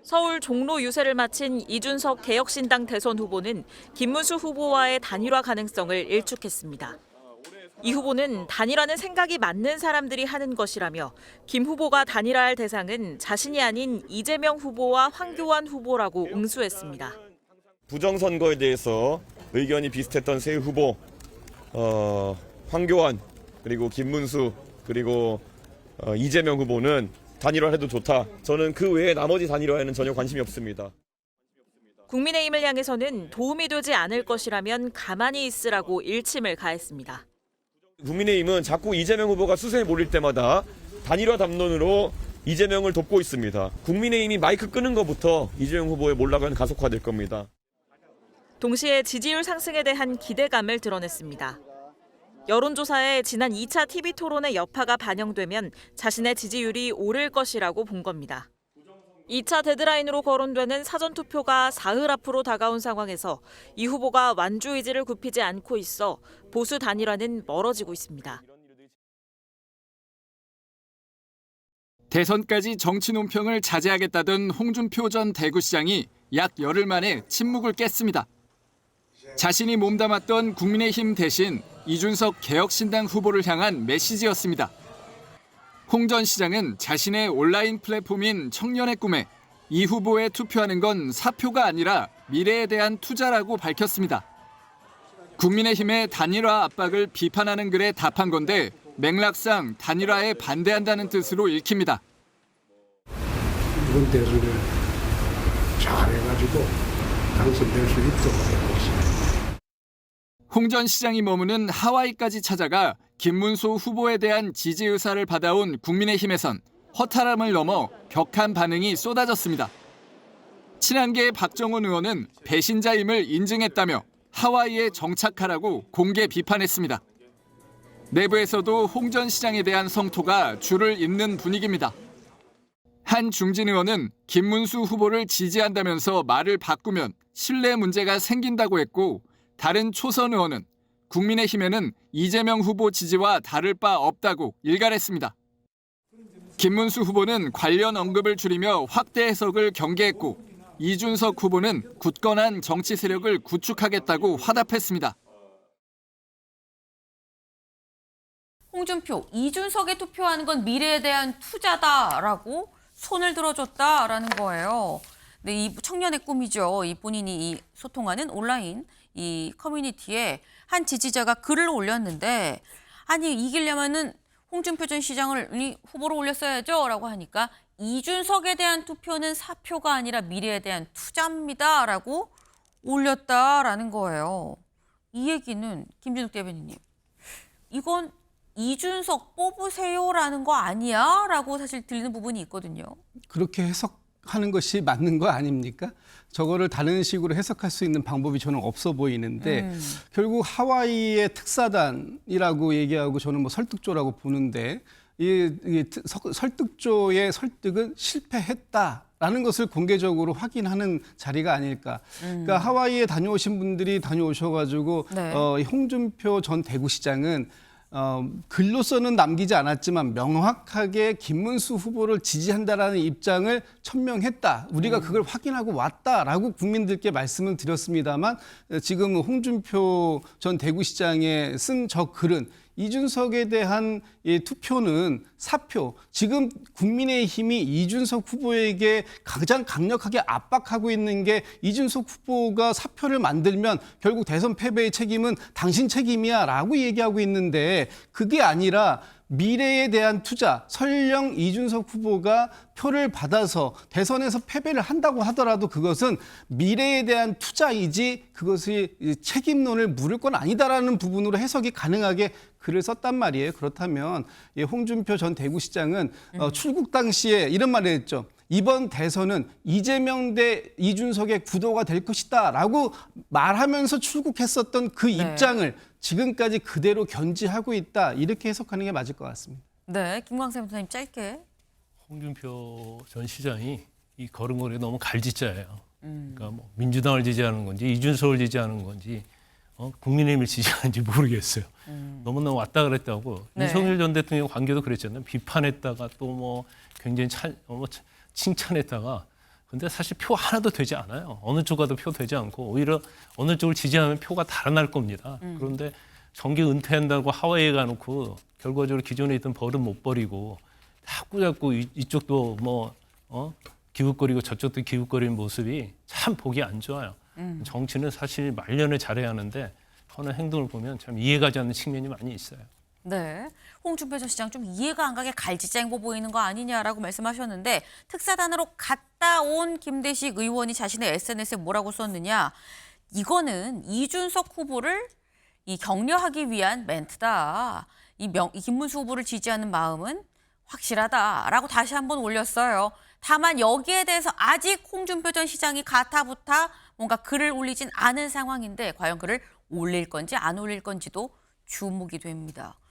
서울 종로 유세를 마친 이준석 개혁신당 대선 후보는 김문수 후보와의 단일화 가능성을 일축했습니다. 이 후보는 단일화는 생각이 맞는 사람들이 하는 것이라며 김 후보가 단일화할 대상은 자신이 아닌 이재명 후보와 황교안 후보라고 응수했습니다. 부정선거에 대해서 의견이 비슷했던 세 후보, 황교안, 그리고 김문수, 그리고 이재명 후보는 단일화를 해도 좋다. 저는 그 외에 나머지 단일화에는 전혀 관심이 없습니다. 국민의힘을 향해서는 도움이 되지 않을 것이라면 가만히 있으라고 일침을 가했습니다. 국민의힘은 자꾸 이재명 후보가 수세에 몰릴 때마다 단일화 담론으로 이재명을 돕고 있습니다. 국민의힘이 마이크 끄는 것부터 이재명 후보의 몰락은 가속화될 겁니다. 동시에 지지율 상승에 대한 기대감을 드러냈습니다. 여론조사에 지난 2차 TV토론의 여파가 반영되면 자신의 지지율이 오를 것이라고 본 겁니다. 2차 데드라인으로 거론되는 사전투표가 사흘 앞으로 다가온 상황에서 이 후보가 완주 의지를 굽히지 않고 있어 보수 단일화는 멀어지고 있습니다. 대선까지 정치 논평을 자제하겠다던 홍준표 전 대구시장이 약 열흘 만에 침묵을 깼습니다. 자신이 몸담았던 국민의힘 대신 이준석 개혁신당 후보를 향한 메시지였습니다. 홍 전 시장은 자신의 온라인 플랫폼인 청년의 꿈에 이 후보에 투표하는 건 사표가 아니라 미래에 대한 투자라고 밝혔습니다. 국민의힘의 단일화 압박을 비판하는 글에 답한 건데 맥락상 단일화에 반대한다는 뜻으로 읽힙니다. 이번 대선에 잘해가지고 당선될 수 있도록 하고 있습니다. 홍 전 시장이 머무는 하와이까지 찾아가 김문수 후보에 대한 지지 의사를 받아온 국민의힘에선 허탈함을 넘어 격한 반응이 쏟아졌습니다. 친한계의 박정훈 의원은 배신자임을 인증했다며 하와이에 정착하라고 공개 비판했습니다. 내부에서도 홍 전 시장에 대한 성토가 줄을 잇는 분위기입니다. 한 중진 의원은 김문수 후보를 지지한다면서 말을 바꾸면 신뢰 문제가 생긴다고 했고, 다른 초선 의원은 국민의힘에는 이재명 후보 지지와 다를 바 없다고 일갈했습니다. 김문수 후보는 관련 언급을 줄이며 확대 해석을 경계했고, 이준석 후보는 굳건한 정치 세력을 구축하겠다고 화답했습니다. 홍준표, 이준석에 투표하는 건 미래에 대한 투자다라고 손을 들어줬다라는 거예요. 근데 이 청년의 꿈이죠. 이 본인이 이 소통하는 온라인 이 커뮤니티에 한 지지자가 글을 올렸는데, 아니 이기려면은 홍준표 전 시장을 후보로 올렸어야죠라고 하니까 이준석에 대한 투표는 사표가 아니라 미래에 대한 투자입니다라고 올렸다라는 거예요. 이 얘기는 김준욱 대변인님, 이건 이준석 뽑으세요라는 거 아니야? 라고 사실 들리는 부분이 있거든요. 그렇게 해석하는 것이 맞는 거 아닙니까? 저거를 다른 식으로 해석할 수 있는 방법이 저는 없어 보이는데 결국 하와이의 특사단이라고 얘기하고 저는 뭐 설득조라고 보는데 이 설득조의 설득은 실패했다라는 것을 공개적으로 확인하는 자리가 아닐까. 그러니까 하와이에 다녀오신 분들이 다녀오셔가지고 네. 홍준표 전 대구시장은 글로서는 남기지 않았지만 명확하게 김문수 후보를 지지한다라는 입장을 천명했다. 우리가 그걸 확인하고 왔다라고 국민들께 말씀을 드렸습니다만, 지금 홍준표 전 대구시장에 쓴 저 글은 이준석에 대한 투표는 사표. 지금 국민의힘이 이준석 후보에게 가장 강력하게 압박하고 있는 게 이준석 후보가 사표를 만들면 결국 대선 패배의 책임은 당신 책임이야 라고 얘기하고 있는데, 그게 아니라 미래에 대한 투자, 설령 이준석 후보가 표를 받아서 대선에서 패배를 한다고 하더라도 그것은 미래에 대한 투자이지 그것이 책임론을 물을 건 아니다라는 부분으로 해석이 가능하게 글을 썼단 말이에요. 그렇다면 홍준표 전 대구시장은 출국 당시에 이런 말을 했죠. 이번 대선은 이재명 대 이준석의 구도가 될 것이다 라고 말하면서 출국했었던 그 입장을 지금까지 그대로 견지하고 있다, 이렇게 해석하는 게 맞을 것 같습니다. 네, 김광세 변호사님 짧게. 홍준표 전 시장이 이 걸음걸이가 너무 갈짓자예요. 그러니까 뭐 민주당을 지지하는 건지 이준석을 지지하는 건지 국민의힘을 지지하는지 모르겠어요. 너무너무 왔다 그랬다고. 네. 윤석열 전 대통령 관계도 그랬잖아요. 비판했다가 또 뭐 굉장히 칭찬했다가 근데 사실 표 하나도 되지 않아요. 어느 쪽 가도 표 되지 않고 오히려 어느 쪽을 지지하면 표가 달아날 겁니다. 그런데 정계 은퇴한다고 하와이에 가놓고 결과적으로 기존에 있던 버릇 못 버리고 자꾸 이쪽도 뭐 기웃거리고 저쪽도 기웃거리는 모습이 참 보기 안 좋아요. 정치는 사실 말년을 잘해야 하는데 하는 행동을 보면 참 이해가지 않는 측면이 많이 있어요. 네, 홍준표 전 시장 좀 이해가 안 가게 갈지쟁고 보이는 거 아니냐라고 말씀하셨는데 특사단으로 갔다 온 김대식 의원이 자신의 SNS에 뭐라고 썼느냐. 이거는 이준석 후보를 격려하기 위한 멘트다. 이 김문수 후보를 지지하는 마음은 확실하다라고 다시 한번 올렸어요. 다만 여기에 대해서 아직 홍준표 전 시장이 가타부타 뭔가 글을 올리진 않은 상황인데 과연 글을 올릴 건지 안 올릴 건지도 주목이 됩니다.